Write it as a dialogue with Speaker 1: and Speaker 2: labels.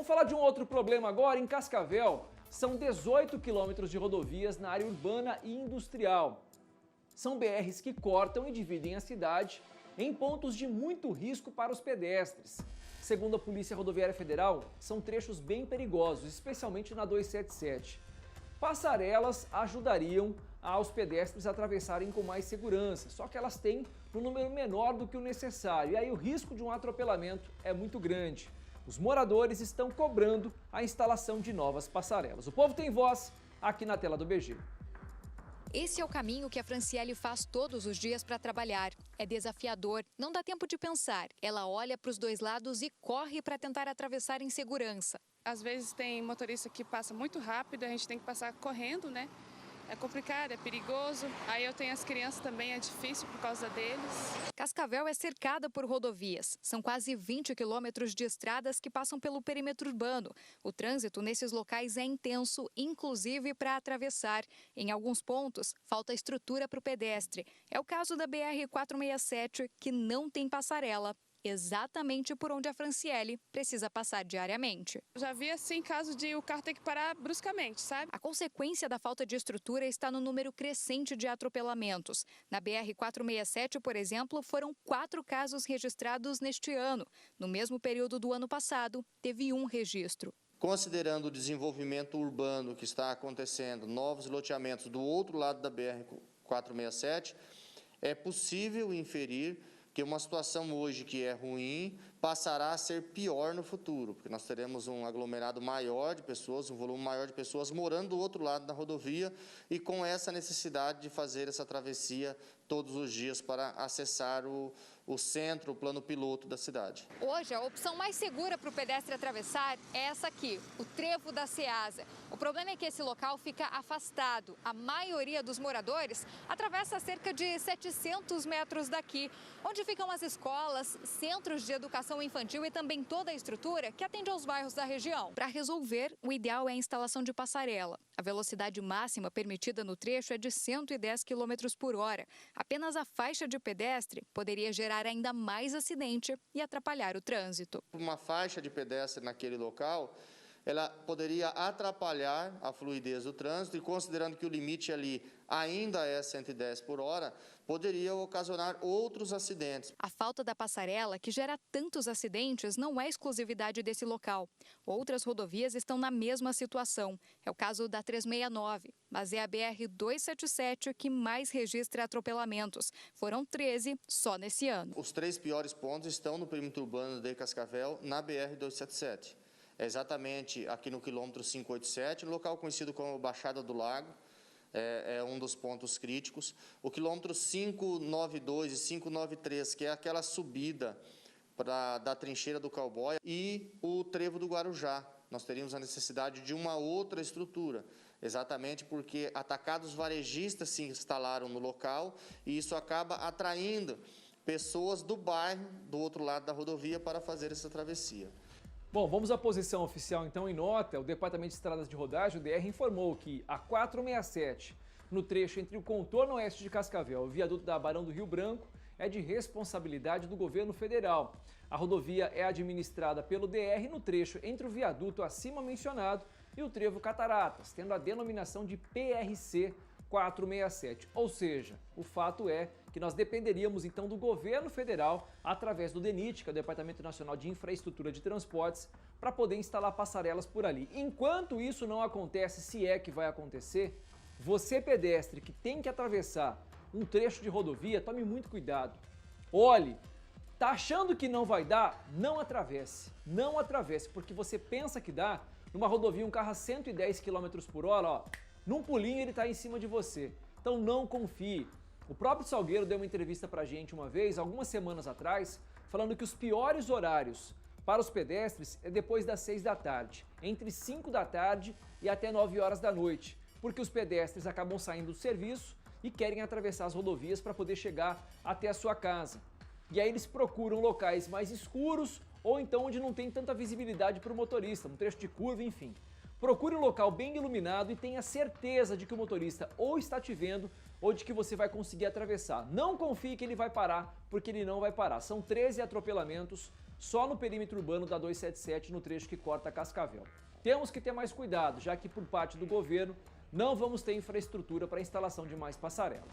Speaker 1: Vamos falar de um outro problema agora. Em Cascavel, são 18 quilômetros de rodovias na área urbana e industrial. São BRs que cortam e dividem a cidade em pontos de muito risco para os pedestres. Segundo a Polícia Rodoviária Federal, são trechos bem perigosos, especialmente na 277. Passarelas ajudariam aos pedestres a atravessarem com mais segurança, só que elas têm um número menor do que o necessário, e aí o risco de um atropelamento é muito grande. Os moradores estão cobrando a instalação de novas passarelas. O povo tem voz aqui na tela do BG.
Speaker 2: Esse é o caminho que a Franciele faz todos os dias para trabalhar. É desafiador, não dá tempo de pensar. Ela olha para os dois lados e corre para tentar atravessar em segurança.
Speaker 3: Às vezes tem motorista que passa muito rápido, a gente tem que passar correndo, né? É complicado, é perigoso. Aí eu tenho as crianças também, é difícil por causa deles.
Speaker 2: Cascavel é cercada por rodovias. São quase 20 quilômetros de estradas que passam pelo perímetro urbano. O trânsito nesses locais é intenso, inclusive para atravessar. Em alguns pontos, falta estrutura para o pedestre. É o caso da BR-467, que não tem passarela, exatamente por onde a Franciele precisa passar diariamente.
Speaker 3: Eu já vi assim caso de o carro ter que parar bruscamente, sabe?
Speaker 2: A consequência da falta de estrutura está no número crescente de atropelamentos. Na BR-467, por exemplo, foram 4 casos registrados neste ano. No mesmo período do ano passado, teve 1 registro.
Speaker 4: Considerando o desenvolvimento urbano que está acontecendo, novos loteamentos do outro lado da BR-467, é possível inferir que uma situação hoje que é ruim passará a ser pior no futuro, porque nós teremos um aglomerado maior de pessoas, um volume maior de pessoas morando do outro lado da rodovia e com essa necessidade de fazer essa travessia todos os dias para acessar o centro, o plano piloto da cidade.
Speaker 2: Hoje, a opção mais segura para o pedestre atravessar é essa aqui, o Trevo da Ceasa. O problema é que esse local fica afastado. A maioria dos moradores atravessa cerca de 700 metros daqui, onde ficam as escolas, centros de educação infantil e também toda a estrutura que atende aos bairros da região. Para resolver, o ideal é a instalação de passarela. A velocidade máxima permitida no trecho é de 110 km por hora. Apenas a faixa de pedestre poderia gerar ainda mais acidente e atrapalhar o trânsito.
Speaker 4: Uma faixa de pedestre naquele local, ela poderia atrapalhar a fluidez do trânsito e, considerando que o limite ali ainda é 110 por hora, poderia ocasionar outros acidentes.
Speaker 2: A falta da passarela, que gera tantos acidentes, não é exclusividade desse local. Outras rodovias estão na mesma situação. É o caso da 369, mas é a BR-277 que mais registra atropelamentos. Foram 13 só nesse ano.
Speaker 4: Os 3 piores pontos estão no perímetro urbano de Cascavel, na BR-277. É exatamente aqui no quilômetro 587, um local conhecido como Baixada do Lago, é um dos pontos críticos. O quilômetro 592 e 593, que é aquela subida da trincheira do Cowboy, e o Trevo do Guarujá. Nós teríamos a necessidade de uma outra estrutura, exatamente porque atacados varejistas se instalaram no local e isso acaba atraindo pessoas do bairro, do outro lado da rodovia, para fazer essa travessia.
Speaker 1: Bom, vamos à posição oficial então. Em nota, o Departamento de Estradas de Rodagem, o DR, informou que a 467, no trecho entre o contorno oeste de Cascavel e o viaduto da Barão do Rio Branco, é de responsabilidade do governo federal. A rodovia é administrada pelo DR no trecho entre o viaduto acima mencionado e o trevo Cataratas, tendo a denominação de PRC 467. Ou seja, o fato é que nós dependeríamos então do governo federal, através do DENIT, que é o Departamento Nacional de Infraestrutura de Transportes, para poder instalar passarelas por ali. Enquanto isso não acontece, se é que vai acontecer, você pedestre que tem que atravessar um trecho de rodovia, tome muito cuidado. Olhe, tá achando que não vai dar? Não atravesse. Não atravesse, porque você pensa que dá, numa rodovia um carro a 110 km por hora, ó, num pulinho ele está em cima de você. Então não confie. O próprio Salgueiro deu uma entrevista pra gente uma vez, algumas semanas atrás, falando que os piores horários para os pedestres é depois das 6 da tarde, entre 5 da tarde e até 9 horas da noite, porque os pedestres acabam saindo do serviço e querem atravessar as rodovias para poder chegar até a sua casa. E aí eles procuram locais mais escuros ou então onde não tem tanta visibilidade para o motorista, um trecho de curva, enfim. Procure um local bem iluminado e tenha certeza de que o motorista ou está te vendo ou de que você vai conseguir atravessar. Não confie que ele vai parar, porque ele não vai parar. São 13 atropelamentos só no perímetro urbano da 277, no trecho que corta Cascavel. Temos que ter mais cuidado, já que por parte do governo não vamos ter infraestrutura para a instalação de mais passarelas.